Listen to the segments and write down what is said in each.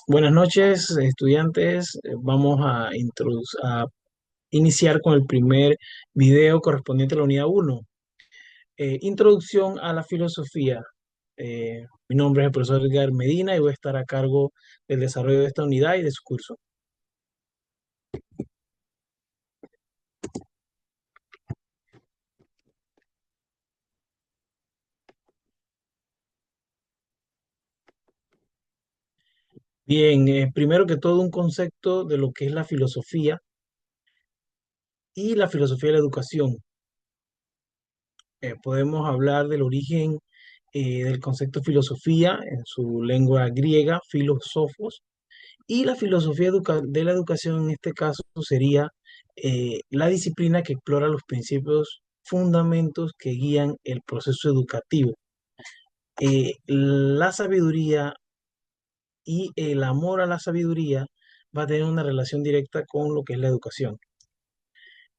Buenas noches, estudiantes. Vamos a iniciar con el primer video correspondiente a la unidad uno. Introducción a la filosofía. Mi nombre es el profesor Edgar Medina y voy a estar a cargo del desarrollo de esta unidad y de su curso. Bien, primero que todo un concepto de lo que es la filosofía y la filosofía de la educación. Podemos hablar del origen del concepto filosofía en su lengua griega, filosofos. Y la filosofía de la educación en este caso sería la disciplina que explora los principios fundamentos que guían el proceso educativo. La sabiduría y el amor a la sabiduría va a tener una relación directa con lo que es la educación.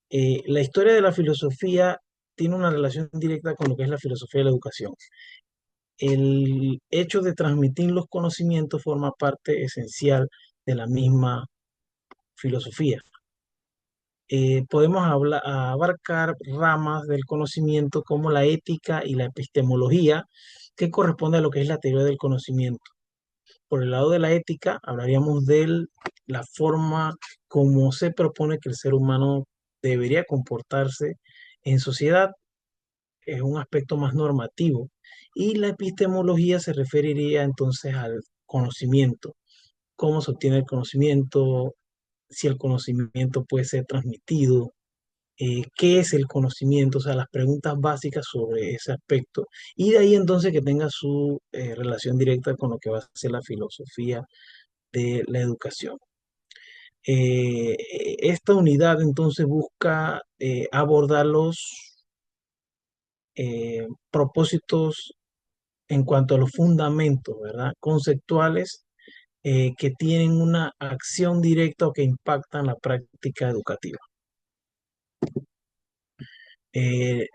La historia de la filosofía tiene una relación directa con lo que es la filosofía de la educación. El hecho de transmitir los conocimientos forma parte esencial de la misma filosofía. Podemos abarcar ramas del conocimiento como la ética y la epistemología, que corresponde a lo que es la teoría del conocimiento. Por el lado de la ética, hablaríamos de la forma como se propone que el ser humano debería comportarse en sociedad, es un aspecto más normativo. Y la epistemología se referiría entonces al conocimiento, cómo se obtiene el conocimiento, si el conocimiento puede ser transmitido, qué es el conocimiento, o sea, las preguntas básicas sobre ese aspecto, y de ahí entonces que tenga su relación directa con lo que va a ser la filosofía de la educación. Esta unidad entonces busca abordar los propósitos en cuanto a los fundamentos, ¿verdad? Conceptuales que tienen una acción directa o que impactan la práctica educativa. Eh,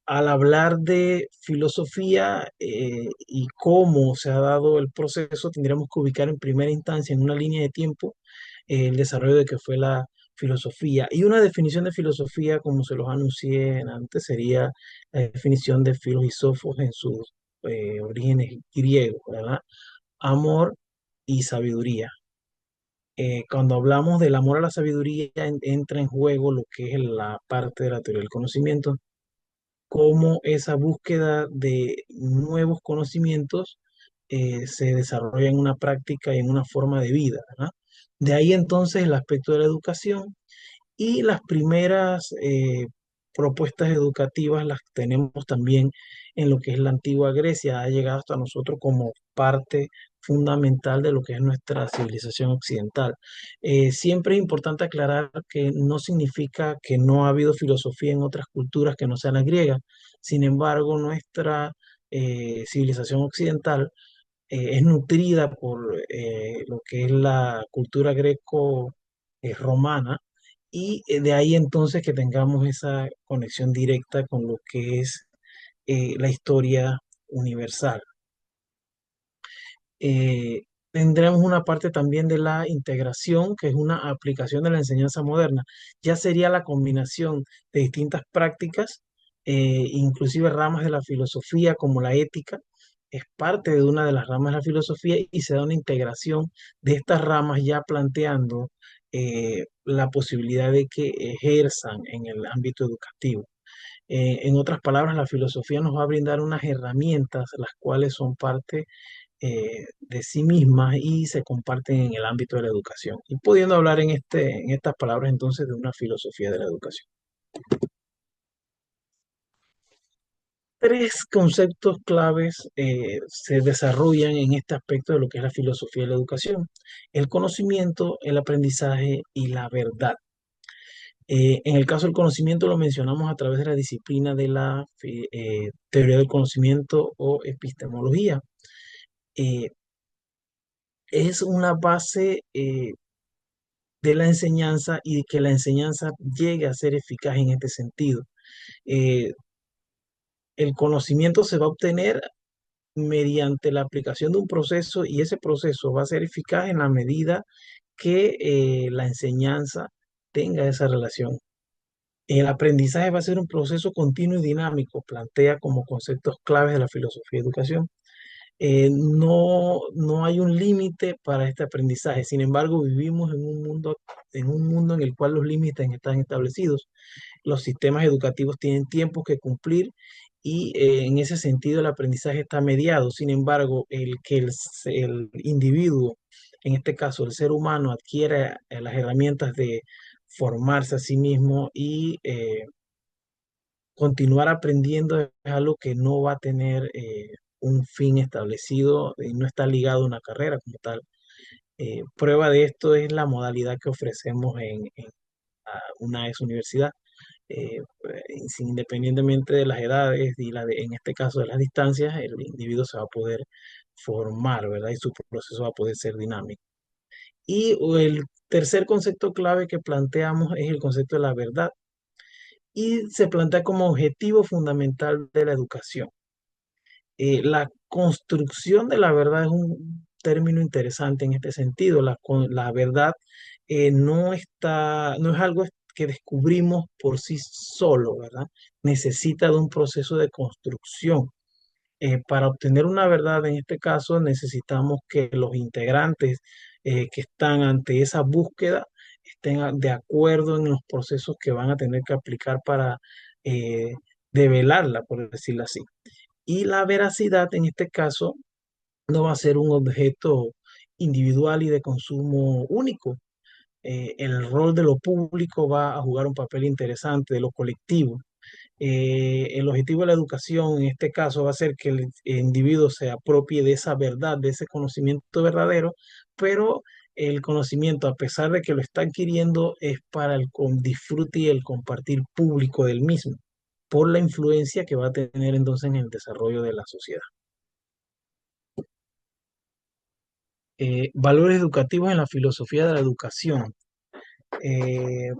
Al hablar de filosofía y cómo se ha dado el proceso, tendríamos que ubicar en primera instancia, en una línea de tiempo, el desarrollo de que fue la filosofía. Y una definición de filosofía, como se los anuncié antes, sería la definición de Filos y Sofos en sus orígenes griegos, ¿verdad? Amor y sabiduría. Cuando hablamos del amor a la sabiduría, entra en juego lo que es la parte de la teoría del conocimiento, cómo esa búsqueda de nuevos conocimientos se desarrolla en una práctica y en una forma de vida, ¿verdad? De ahí entonces el aspecto de la educación y las primeras propuestas educativas las tenemos también en lo que es la antigua Grecia, ha llegado hasta nosotros como parte fundamental de lo que es nuestra civilización occidental. Siempre es importante aclarar que no significa que no ha habido filosofía en otras culturas que no sean la griega. Sin embargo, nuestra civilización occidental es nutrida por lo que es la cultura greco-romana, y de ahí entonces que tengamos esa conexión directa con lo que es la historia universal. Tendremos una parte también de la integración, que es una aplicación de la enseñanza moderna. Ya sería la combinación de distintas prácticas, inclusive ramas de la filosofía como la ética, es parte de una de las ramas de la filosofía y se da una integración de estas ramas ya planteando la posibilidad de que ejerzan en el ámbito educativo. En otras palabras, la filosofía nos va a brindar unas herramientas, las cuales son parte de sí mismas y se comparten en el ámbito de la educación. Y pudiendo hablar en estas palabras entonces de una filosofía de la educación. Tres conceptos claves se desarrollan en este aspecto de lo que es la filosofía de la educación: el conocimiento, el aprendizaje y la verdad. En el caso del conocimiento lo mencionamos a través de la disciplina de la teoría del conocimiento o epistemología. Eh, es una base de la enseñanza y de que la enseñanza llegue a ser eficaz en este sentido. Eh, el conocimiento se va a obtener mediante la aplicación de un proceso y ese proceso va a ser eficaz en la medida que la enseñanza tenga esa relación. El aprendizaje va a ser un proceso continuo y dinámico, plantea como conceptos claves de la filosofía de educación. No hay un límite para este aprendizaje. Sin embargo, vivimos en un mundo en el cual los límites están establecidos. Los sistemas educativos tienen tiempos que cumplir y en ese sentido el aprendizaje está mediado. Sin embargo, el individuo, en este caso el ser humano, adquiera las herramientas de formarse a sí mismo y continuar aprendiendo es algo que no va a tener un fin establecido y no está ligado a una carrera como tal. Prueba de esto es la modalidad que ofrecemos en una universidad. Independientemente de las edades y en este caso de las distancias, el individuo se va a poder formar, ¿verdad? Y su proceso va a poder ser dinámico. Y el tercer concepto clave que planteamos es el concepto de la verdad y se plantea como objetivo fundamental de la educación. La construcción de la verdad es un término interesante en este sentido. La verdad no es algo que descubrimos por sí solo, ¿verdad? Necesita de un proceso de construcción. Para obtener una verdad, en este caso, necesitamos que los integrantes que están ante esa búsqueda estén de acuerdo en los procesos que van a tener que aplicar para eh, develarla, por decirlo así. Y la veracidad en este caso no va a ser un objeto individual y de consumo único. El rol de lo público va a jugar un papel interesante de lo colectivo. El objetivo de la educación en este caso va a ser que el individuo se apropie de esa verdad, de ese conocimiento verdadero, pero el conocimiento, a pesar de que lo está adquiriendo, es para el disfrute y el compartir público del mismo, por la influencia que va a tener entonces en el desarrollo de la sociedad. Valores educativos en la filosofía de la educación. Eh,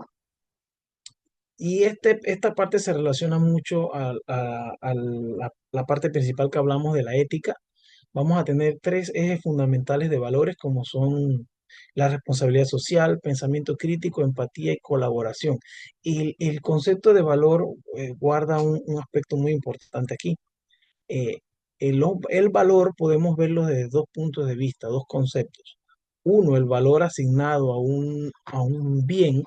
esta parte se relaciona mucho a la parte principal que hablamos de la ética. Vamos a tener tres ejes fundamentales de valores como son la responsabilidad social, pensamiento crítico, empatía y colaboración. Y el concepto de valor guarda un aspecto muy importante aquí. eh, el valor podemos verlo desde dos puntos de vista, dos conceptos. Uno, el valor asignado a un bien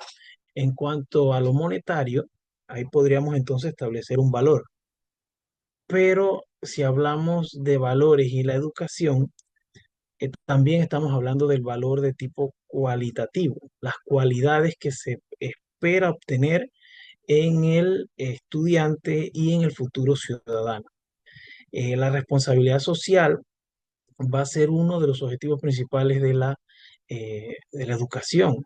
en cuanto a lo monetario, ahí podríamos entonces establecer un valor. Pero si hablamos de valores y la educación, también estamos hablando del valor de tipo cualitativo, las cualidades que se espera obtener en el estudiante y en el futuro ciudadano. La responsabilidad social va a ser uno de los objetivos principales de la educación.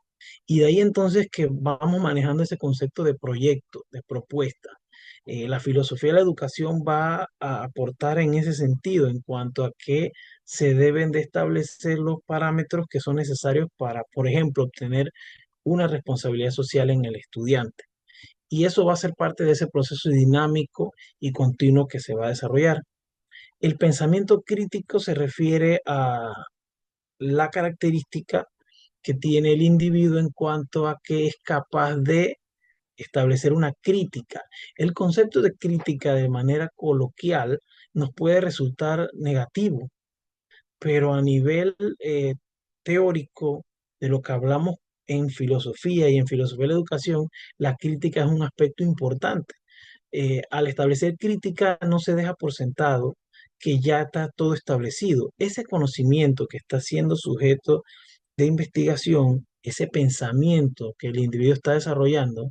Y de ahí entonces que vamos manejando ese concepto de proyecto, de propuesta. La filosofía de la educación va a aportar en ese sentido en cuanto a que se deben de establecer los parámetros que son necesarios para, por ejemplo, obtener una responsabilidad social en el estudiante. Y eso va a ser parte de ese proceso dinámico y continuo que se va a desarrollar. El pensamiento crítico se refiere a la característica que tiene el individuo en cuanto a que es capaz de establecer una crítica. El concepto de crítica de manera coloquial nos puede resultar negativo, pero a nivel teórico de lo que hablamos en filosofía y en filosofía de la educación, la crítica es un aspecto importante. Al establecer crítica no se deja por sentado que ya está todo establecido. Ese conocimiento que está siendo sujeto de investigación, ese pensamiento que el individuo está desarrollando,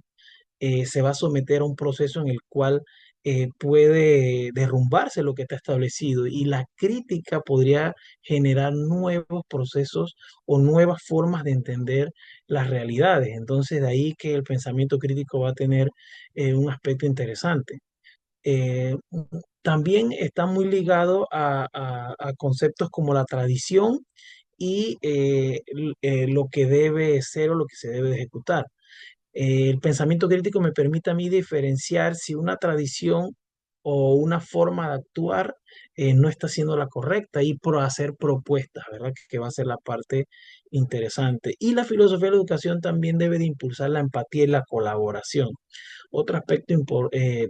se va a someter a un proceso en el cual puede derrumbarse lo que está establecido y la crítica podría generar nuevos procesos o nuevas formas de entender las realidades. Entonces, de ahí que el pensamiento crítico va a tener un aspecto interesante. Eh, También está muy ligado a conceptos como la tradición y lo que debe ser o lo que se debe de ejecutar. El pensamiento crítico me permite a mí diferenciar si una tradición o una forma de actuar no está siendo la correcta y por hacer propuestas, ¿verdad? Que va a ser la parte interesante. Y la filosofía de la educación también debe de impulsar la empatía y la colaboración. Otro aspecto eh,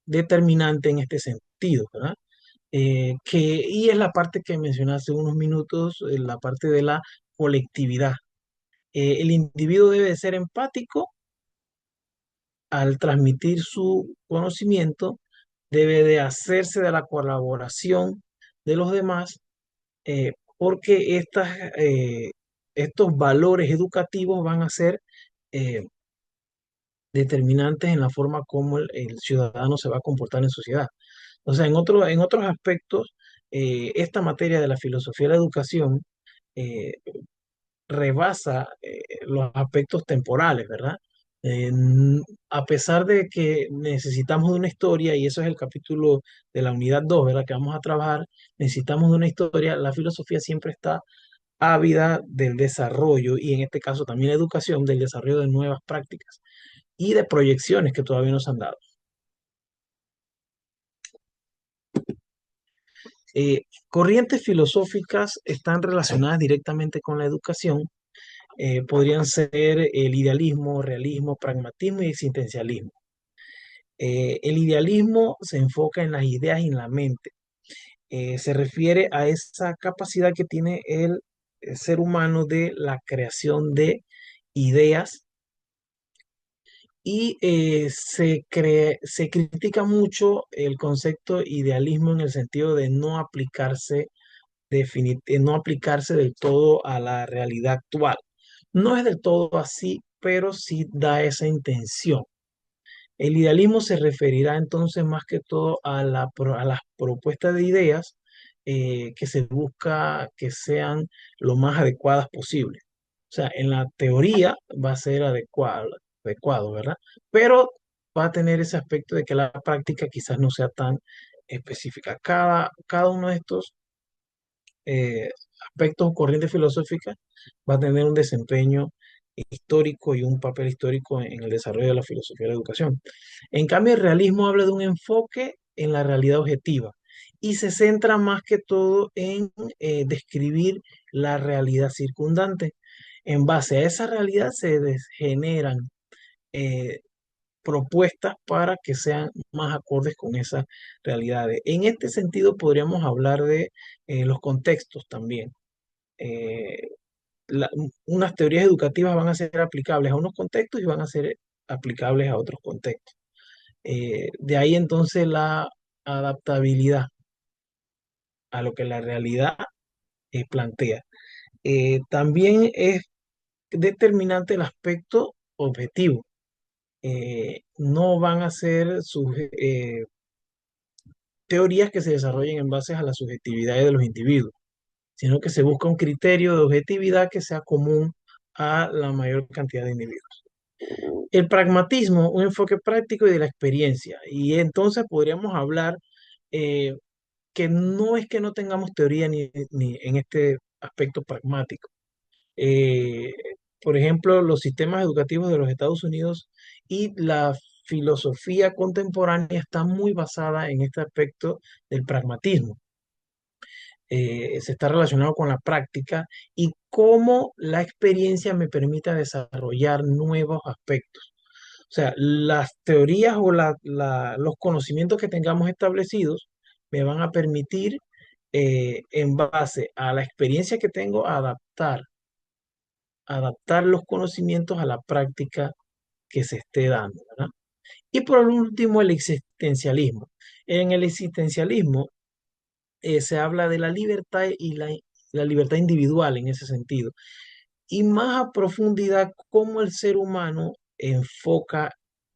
determinante en este sentido, ¿verdad? Y es la parte que mencioné hace unos minutos, la parte de la colectividad. El individuo debe de ser empático al transmitir su conocimiento, debe de hacerse de la colaboración de los demás, porque estos valores educativos van a ser eh, determinantes en la forma como el ciudadano se va a comportar en sociedad. O sea, en otros aspectos, esta materia de la filosofía de la educación eh, rebasa los aspectos temporales, ¿verdad? A pesar de que necesitamos de una historia, y eso es el capítulo de la unidad 2, ¿verdad? Que vamos a trabajar, necesitamos de una historia, la filosofía siempre está ávida del desarrollo, y en este caso también la educación, del desarrollo de nuevas prácticas y de proyecciones que todavía nos han dado. Corrientes filosóficas están relacionadas directamente con la educación. Podrían ser el idealismo, realismo, pragmatismo y existencialismo. El idealismo se enfoca en las ideas y en la mente. Se refiere a esa capacidad que tiene el ser humano de la creación de ideas y se critica mucho el concepto idealismo en el sentido de no aplicarse del todo a la realidad actual. No es del todo así, pero sí da esa intención. El idealismo se referirá entonces más que todo a las propuestas de ideas que se busca que sean lo más adecuadas posible. O sea, en la teoría va a ser adecuado, ¿verdad? Pero va a tener ese aspecto de que la práctica quizás no sea tan específica. Cada uno de estos eh, aspectos o corrientes filosóficas va a tener un desempeño histórico y un papel histórico en el desarrollo de la filosofía de la educación. En cambio, el realismo habla de un enfoque en la realidad objetiva y se centra más que todo en describir la realidad circundante. En base a esa realidad generan eh, propuestas para que sean más acordes con esas realidades. En este sentido, podríamos hablar de los contextos también. Eh, Unas teorías educativas van a ser aplicables a unos contextos y van a ser aplicables a otros contextos. De ahí entonces la adaptabilidad a lo que la realidad plantea. También es determinante el aspecto objetivo. No van a ser teorías que se desarrollen en base a la subjetividad de los individuos, sino que se busca un criterio de objetividad que sea común a la mayor cantidad de individuos. El pragmatismo, un enfoque práctico y de la experiencia. Y entonces podríamos hablar eh, que no es que no tengamos teoría ni en este aspecto pragmático. Eh, por ejemplo, los sistemas educativos de los Estados Unidos y la filosofía contemporánea está muy basada en este aspecto del pragmatismo. Se está relacionado con la práctica y cómo la experiencia me permite desarrollar nuevos aspectos. O sea, las teorías o los conocimientos que tengamos establecidos me van a permitir, en base a la experiencia que tengo, adaptar los conocimientos a la práctica que se esté dando, ¿verdad? Y por último, el existencialismo. En el existencialismo se habla de la libertad y la libertad individual en ese sentido. Y más a profundidad, cómo el ser humano enfoca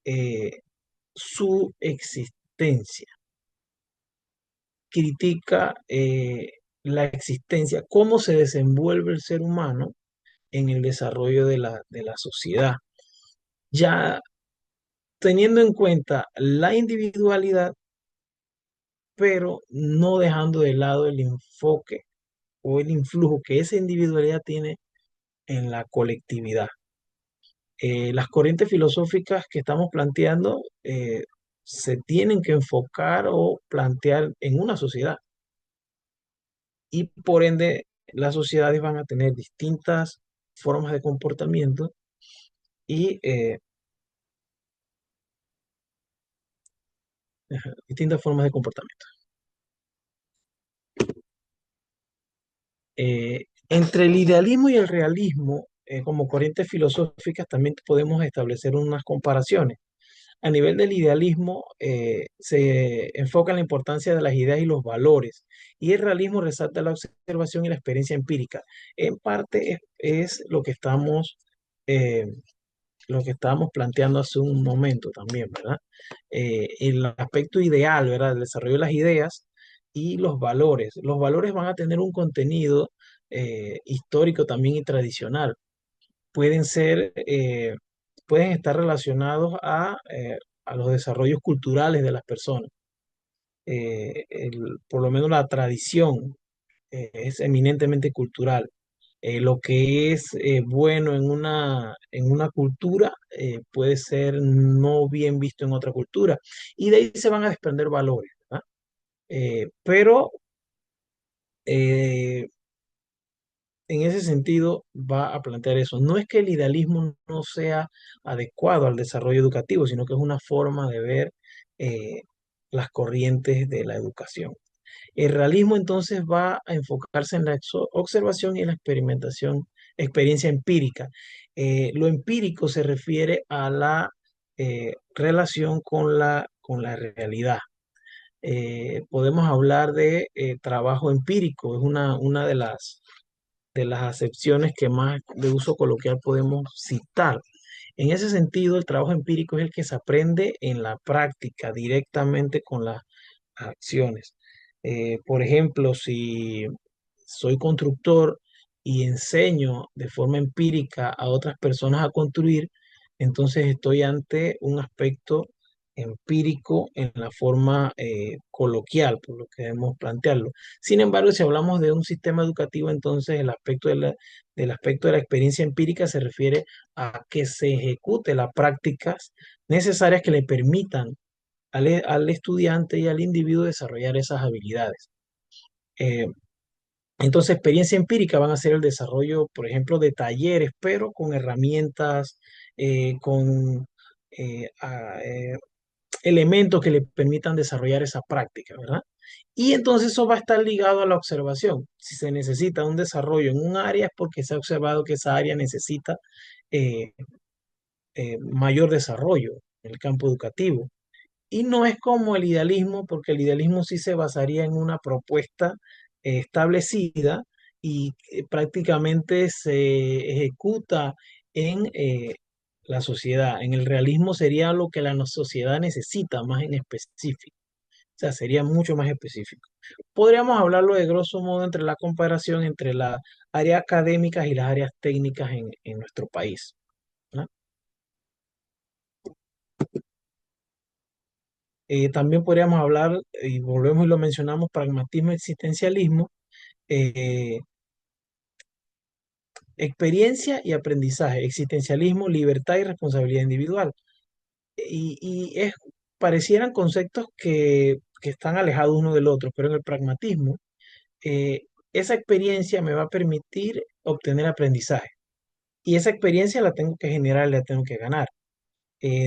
eh, su existencia, critica la existencia, cómo se desenvuelve el ser humano en el desarrollo de la sociedad. Ya teniendo en cuenta la individualidad, pero no dejando de lado el enfoque o el influjo que esa individualidad tiene en la colectividad. Las corrientes filosóficas que estamos planteando se tienen que enfocar o plantear en una sociedad y por ende las sociedades van a tener distintas formas de comportamiento y distintas formas de comportamiento. Entre el idealismo y el realismo, como corrientes filosóficas, también podemos establecer unas comparaciones. A nivel del idealismo, se enfoca en la importancia de las ideas y los valores, y el realismo resalta la observación y la experiencia empírica. En parte es eh, lo que estábamos planteando hace un momento también, ¿verdad? El aspecto ideal, ¿verdad? El desarrollo de las ideas y los valores. Los valores van a tener un contenido histórico también y tradicional. Pueden ser, pueden estar relacionados a los desarrollos culturales de las personas. Por lo menos la tradición es eminentemente cultural. Lo que es bueno en una cultura puede ser no bien visto en otra cultura. Y de ahí se van a desprender valores, ¿verdad? Pero eh, en ese sentido va a plantear eso. No es que el idealismo no sea adecuado al desarrollo educativo, sino que es una forma de ver eh, las corrientes de la educación. El realismo entonces va a enfocarse en la observación y en la experimentación, experiencia empírica. Lo empírico se refiere a la relación con la realidad. Podemos hablar de trabajo empírico, es una de las acepciones que más de uso coloquial podemos citar. En ese sentido, el trabajo empírico es el que se aprende en la práctica directamente con las acciones. Por ejemplo, si soy constructor y enseño de forma empírica a otras personas a construir, entonces estoy ante un aspecto empírico en la forma coloquial, por lo que debemos plantearlo. Sin embargo, si hablamos de un sistema educativo, entonces el aspecto del aspecto de la experiencia empírica se refiere a que se ejecute las prácticas necesarias que le permitan al estudiante y al individuo desarrollar esas habilidades. Eh, entonces, experiencia empírica van a ser el desarrollo, por ejemplo, de talleres, pero con herramientas, con elementos que le permitan desarrollar esa práctica, ¿verdad? Y entonces eso va a estar ligado a la observación. Si se necesita un desarrollo en un área es porque se ha observado que esa área necesita eh, mayor desarrollo en el campo educativo. Y no es como el idealismo, porque el idealismo sí se basaría en una propuesta establecida y prácticamente se ejecuta en la sociedad. En el realismo sería lo que la sociedad necesita más en específico. O sea, sería mucho más específico. Podríamos hablarlo de grosso modo entre la comparación entre las áreas académicas y las áreas técnicas en nuestro país, ¿no? También podríamos hablar, y volvemos y lo mencionamos, pragmatismo, existencialismo, eh, experiencia y aprendizaje, existencialismo, libertad y responsabilidad individual. Parecieran conceptos que están alejados uno del otro, pero en el pragmatismo, eh, esa experiencia me va a permitir obtener aprendizaje. Y esa experiencia la tengo que generar, la tengo que ganar.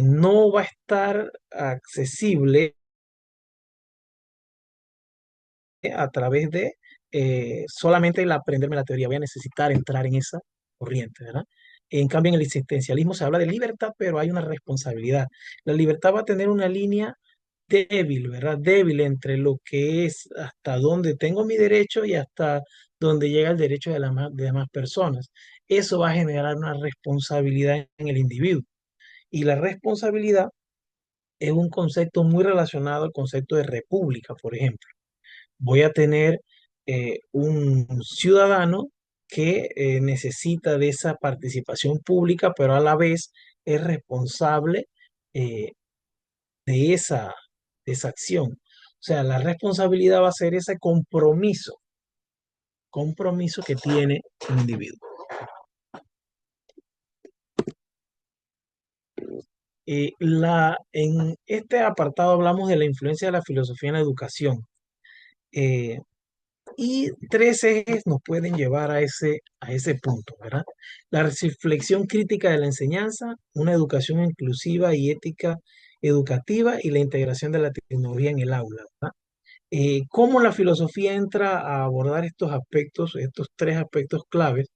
No va a estar accesible a través de solamente el aprenderme la teoría, voy a necesitar entrar en esa corriente, ¿verdad? En cambio, en el existencialismo se habla de libertad, pero hay una responsabilidad. La libertad va a tener una línea débil, ¿verdad? Débil entre lo que es hasta donde tengo mi derecho y hasta donde llega el derecho de las de demás personas. Eso va a generar una responsabilidad en el individuo. Y la responsabilidad es un concepto muy relacionado al concepto de república, por ejemplo. Voy a tener un ciudadano que necesita de esa participación pública, pero a la vez es responsable eh, de de esa acción. O sea, la responsabilidad va a ser ese compromiso que tiene un individuo. En este apartado hablamos de la influencia de la filosofía en la educación. Eh, y tres ejes nos pueden llevar a ese punto, ¿verdad? La reflexión crítica de la enseñanza, una educación inclusiva y ética educativa y la integración de la tecnología en el aula, ¿verdad? Cómo la filosofía entra a abordar estos aspectos, estos tres aspectos claves,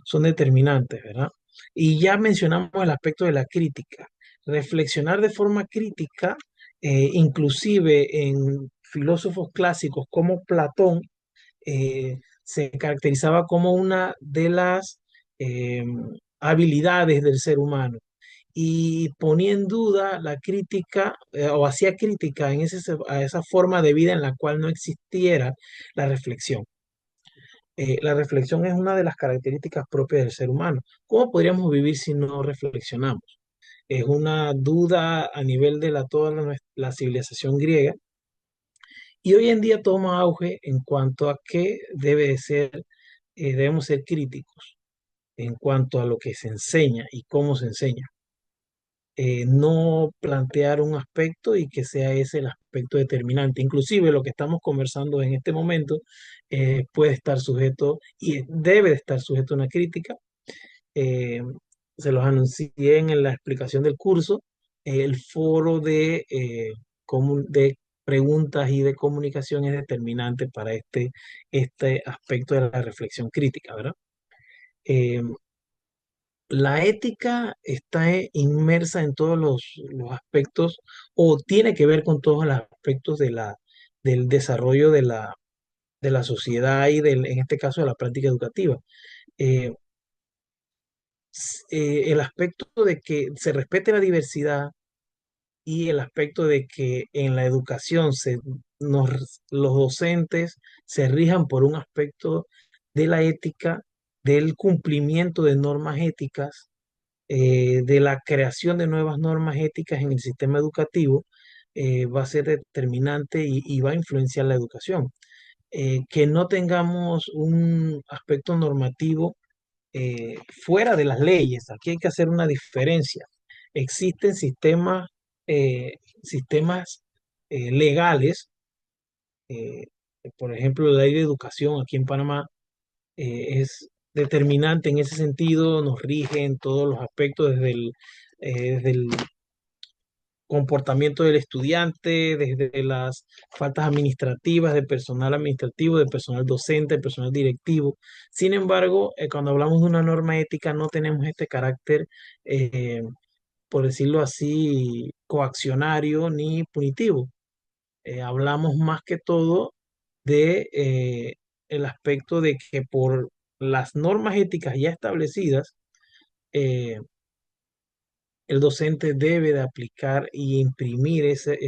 son determinantes, ¿verdad? Y ya mencionamos el aspecto de la crítica. Reflexionar de forma crítica, inclusive en filósofos clásicos como Platón, se caracterizaba como una de las eh, habilidades del ser humano y ponía en duda la crítica o hacía crítica a esa forma de vida en la cual no existiera la reflexión. La reflexión es una de las características propias del ser humano. ¿Cómo podríamos vivir si no reflexionamos? Es una duda a nivel de la civilización griega y hoy en día toma auge en cuanto a que debemos ser críticos en cuanto a lo que se enseña y cómo se enseña. No plantear un aspecto y que sea ese el aspecto determinante. Inclusive lo que estamos conversando en este momento puede estar sujeto y debe de estar sujeto a una crítica. Eh, Se los anuncié en la explicación del curso. El foro de preguntas y de comunicación es determinante para este aspecto de la reflexión crítica, ¿verdad? Eh, la ética está inmersa en todos los aspectos o tiene que ver con todos los aspectos del desarrollo de la sociedad y en este caso de la práctica educativa. Eh, el aspecto de que se respete la diversidad y el aspecto de que en la educación los docentes se rijan por un aspecto de la ética, del cumplimiento de normas éticas, de la creación de nuevas normas éticas en el sistema educativo, va a ser determinante y va a influenciar la educación. Que no tengamos un aspecto normativo fuera de las leyes. Aquí hay que hacer una diferencia. Existen eh, sistemas legales, eh, por ejemplo, la ley de educación aquí en Panamá es determinante en ese sentido, nos rige en todos los aspectos, desde el comportamiento del estudiante, desde las faltas administrativas, de personal administrativo, de personal docente, de personal directivo. Sin embargo, cuando hablamos de una norma ética, no tenemos este carácter, eh, por decirlo así, coaccionario ni punitivo. Hablamos más que todo de el aspecto de que por las normas éticas ya establecidas, eh, el docente debe de aplicar y imprimir esos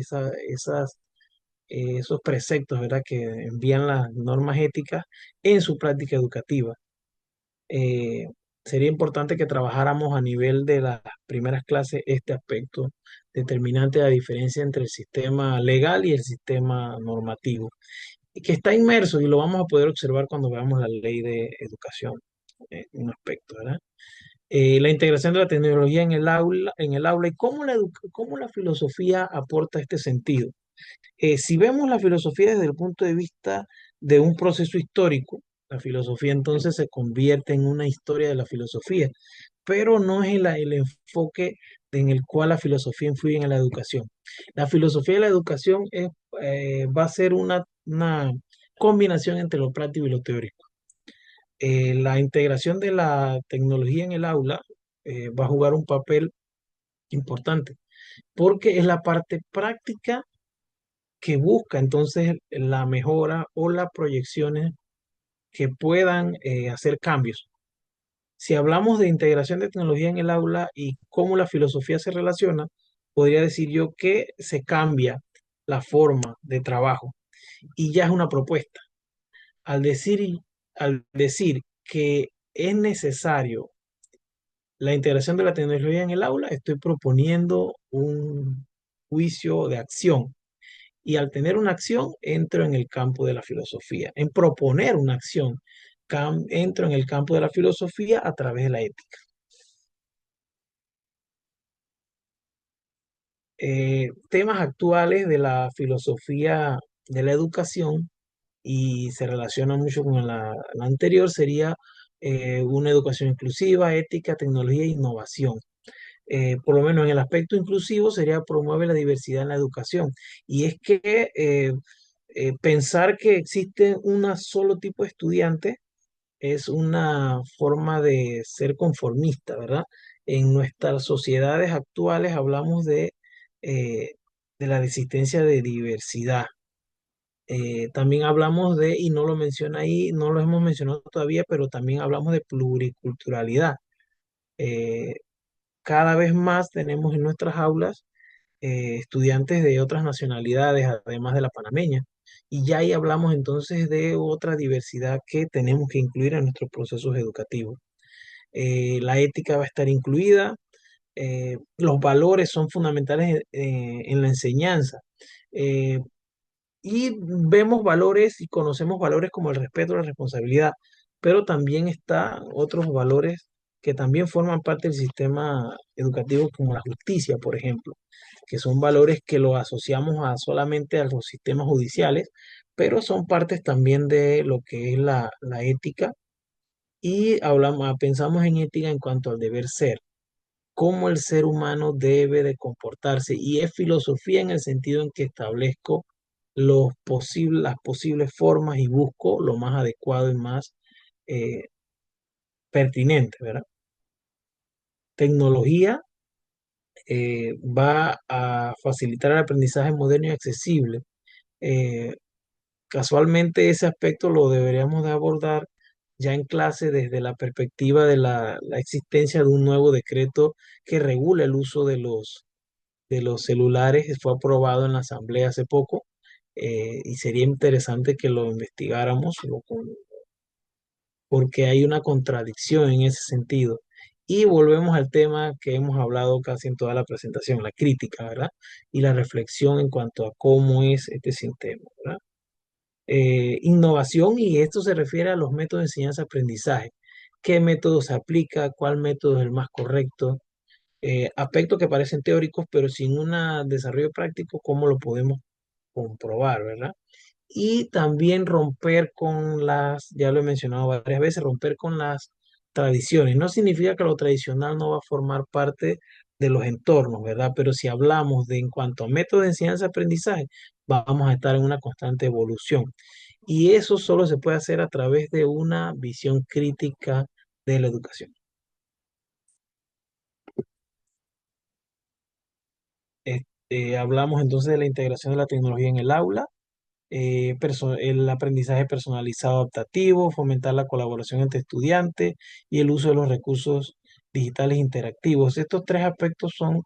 preceptos, ¿verdad?, que envían las normas éticas en su práctica educativa. Eh, Sería importante que trabajáramos a nivel de las primeras clases este aspecto determinante de la diferencia entre el sistema legal y el sistema normativo, y que está inmerso y lo vamos a poder observar cuando veamos la ley de educación, un aspecto, ¿verdad? La integración de la tecnología en el aula y cómo la filosofía aporta este sentido. Si vemos la filosofía desde el punto de vista de un proceso histórico, la filosofía entonces se convierte en una historia de la filosofía, pero no es el enfoque en el cual la filosofía influye en la educación. La filosofía de la educación va a ser una combinación entre lo práctico y lo teórico. La integración de la tecnología en el aula va a jugar un papel importante porque es la parte práctica que busca entonces la mejora o las proyecciones que puedan hacer cambios. Si hablamos de integración de tecnología en el aula y cómo la filosofía se relaciona, podría decir yo que se cambia la forma de trabajo y ya es una propuesta. Al decir, Al decir que es necesario la integración de la tecnología en el aula, estoy proponiendo un juicio de acción. Y al tener una acción, entro en el campo de la filosofía. En proponer una acción, entro en el campo de la filosofía a través de la ética. Temas actuales de la filosofía de la educación y se relaciona mucho con la anterior sería una educación inclusiva, ética, tecnología e innovación. Por lo menos en el aspecto inclusivo sería promueve la diversidad en la educación. Y es que pensar que existe un solo tipo de estudiante es una forma de ser conformista, ¿verdad? En nuestras sociedades actuales hablamos eh, de la existencia de diversidad. También hablamos de, y no lo menciona ahí, no lo hemos mencionado todavía, pero también hablamos de pluriculturalidad. Eh, Cada vez más tenemos en nuestras aulas estudiantes de otras nacionalidades, además de la panameña. Y ya ahí hablamos entonces de otra diversidad que tenemos que incluir en nuestros procesos educativos. La ética va a estar incluida, los valores son fundamentales en la enseñanza. Eh, y vemos valores y conocemos valores como el respeto, la responsabilidad, pero también están otros valores que también forman parte del sistema educativo, como la justicia, por ejemplo, que son valores que lo asociamos a solamente a los sistemas judiciales, pero son partes también de lo que es la ética y hablamos, pensamos en ética en cuanto al deber ser, cómo el ser humano debe de comportarse y es filosofía en el sentido en que establezco las posibles formas y busco lo más adecuado y más eh, pertinente, ¿verdad? Tecnología va a facilitar el aprendizaje moderno y accesible. Eh, Casualmente ese aspecto lo deberíamos de abordar ya en clase desde la perspectiva de la existencia de un nuevo decreto que regula el uso de los celulares. Fue aprobado en la Asamblea hace poco y sería interesante que lo investigáramos porque hay una contradicción en ese sentido. Y volvemos al tema que hemos hablado casi en toda la presentación, la crítica, ¿verdad? Y la reflexión en cuanto a cómo es este sistema, ¿verdad? Innovación, y esto se refiere a los métodos de enseñanza-aprendizaje. ¿Qué método se aplica? ¿Cuál método es el más correcto? Aspectos que parecen teóricos, pero sin un desarrollo práctico, ¿cómo lo podemos comprobar, verdad? Y también romper con ya lo he mencionado varias veces, romper con las tradiciones. No significa que lo tradicional no va a formar parte de los entornos, ¿verdad? Pero si hablamos de en cuanto a métodos de enseñanza-aprendizaje, vamos a estar en una constante evolución. Y eso solo se puede hacer a través de una visión crítica de la educación. Hablamos entonces de la integración de la tecnología en el aula, el aprendizaje personalizado adaptativo, fomentar la colaboración entre estudiantes y el uso de los recursos digitales interactivos. Estos tres aspectos son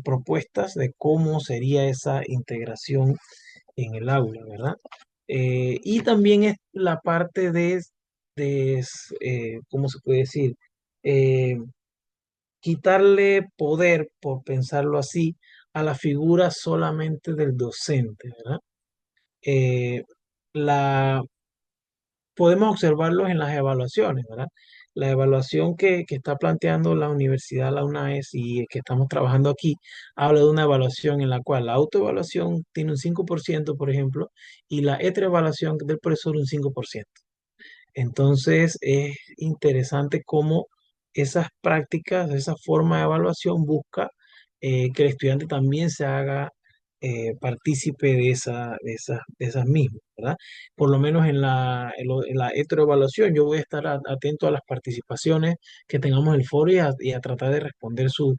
propuestas de cómo sería esa integración en el aula, ¿verdad? Y también es la parte ¿cómo se puede decir? Eh, Quitarle poder, por pensarlo así, a la figura solamente del docente, ¿verdad? Eh, la, Podemos observarlos en las evaluaciones, ¿verdad? La evaluación que está planteando la universidad, la UNAES, y que estamos trabajando aquí, habla de una evaluación en la cual la autoevaluación tiene un 5%, por ejemplo, y la heteroevaluación del profesor un 5%. Entonces es interesante cómo esas prácticas, esa forma de evaluación busca que el estudiante también se haga partícipe de esas mismas, ¿verdad? Por lo menos en la heteroevaluación yo voy a estar atento a las participaciones que tengamos en el foro y a tratar de responder sus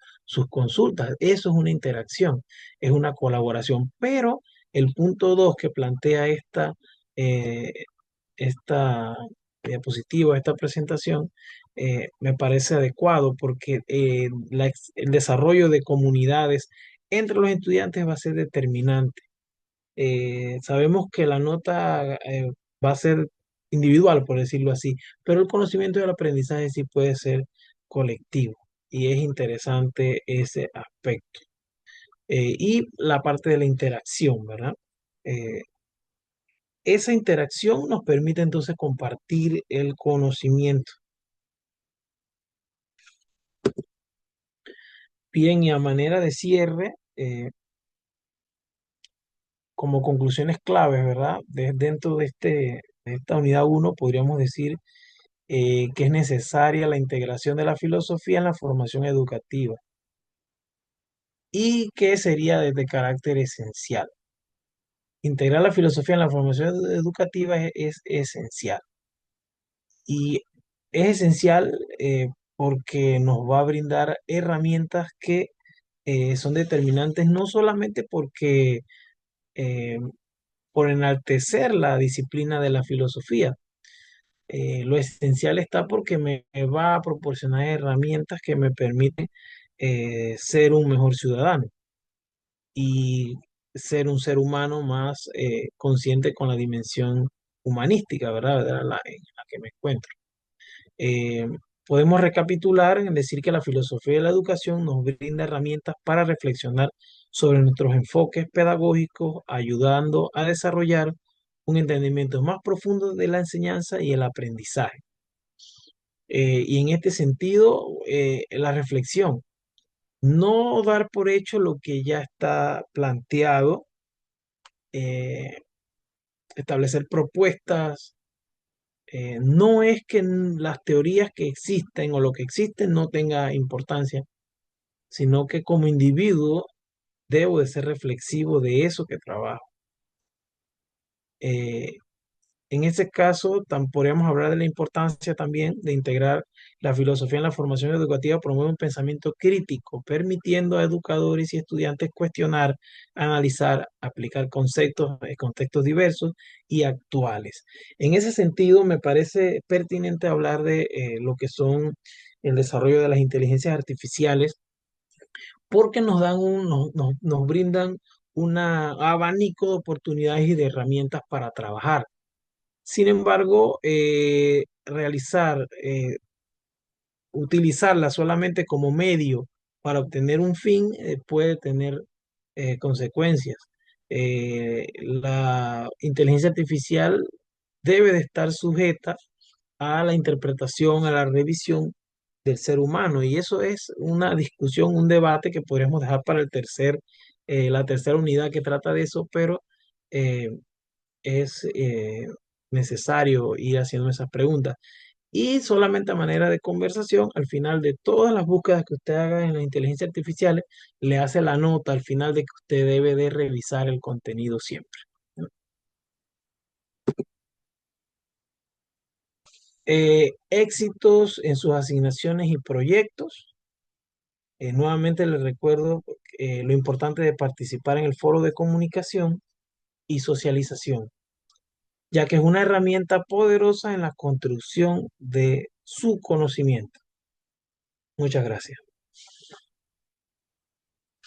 consultas. Eso es una interacción, es una colaboración, pero el punto 2 que plantea eh, esta diapositiva, esta presentación, me parece adecuado porque el desarrollo de comunidades entre los estudiantes va a ser determinante. Sabemos que la nota va a ser individual, por decirlo así, pero el conocimiento y el aprendizaje sí puede ser colectivo y es interesante ese aspecto. Y la parte de la interacción, ¿verdad? Eh, Esa interacción nos permite entonces compartir el conocimiento. Bien, y a manera de cierre, como conclusiones claves, ¿verdad? Dentro de esta unidad uno podríamos decir que es necesaria la integración de la filosofía en la formación educativa y que sería de carácter esencial. Integrar la filosofía en la formación educativa es esencial y es esencial porque nos va a brindar herramientas que son determinantes no solamente porque eh, por enaltecer la disciplina de la filosofía. Lo esencial está porque me va a proporcionar herramientas que me permiten ser un mejor ciudadano y ser un ser humano más consciente con la dimensión humanística, ¿verdad? En la que me encuentro. Eh, Podemos recapitular en decir que la filosofía de la educación nos brinda herramientas para reflexionar sobre nuestros enfoques pedagógicos, ayudando a desarrollar un entendimiento más profundo de la enseñanza y el aprendizaje. Y en este sentido, la reflexión, no dar por hecho lo que ya está planteado, eh, establecer propuestas. No es que las teorías que existen o lo que existe no tenga importancia, sino que como individuo debo de ser reflexivo de eso que trabajo. Eh, En ese caso, podríamos hablar de la importancia también de integrar la filosofía en la formación educativa, promueve un pensamiento crítico, permitiendo a educadores y estudiantes cuestionar, analizar, aplicar conceptos en contextos diversos y actuales. En ese sentido, me parece pertinente hablar de lo que son el desarrollo de las inteligencias artificiales, porque nos brindan un abanico de oportunidades y de herramientas para trabajar. Sin embargo, utilizarla solamente como medio para obtener un fin puede tener consecuencias. La inteligencia artificial debe de estar sujeta a la interpretación, a la revisión del ser humano y eso es una discusión, un debate que podríamos dejar para la tercera unidad que trata de eso, pero eh, es necesario ir haciendo esas preguntas. Y solamente a manera de conversación, al final de todas las búsquedas que usted haga en la inteligencia artificial, le hace la nota al final de que usted debe de revisar el contenido siempre. Éxitos en sus asignaciones y proyectos. Nuevamente les recuerdo lo importante de participar en el foro de comunicación y socialización, ya que es una herramienta poderosa en la construcción de su conocimiento. Muchas gracias.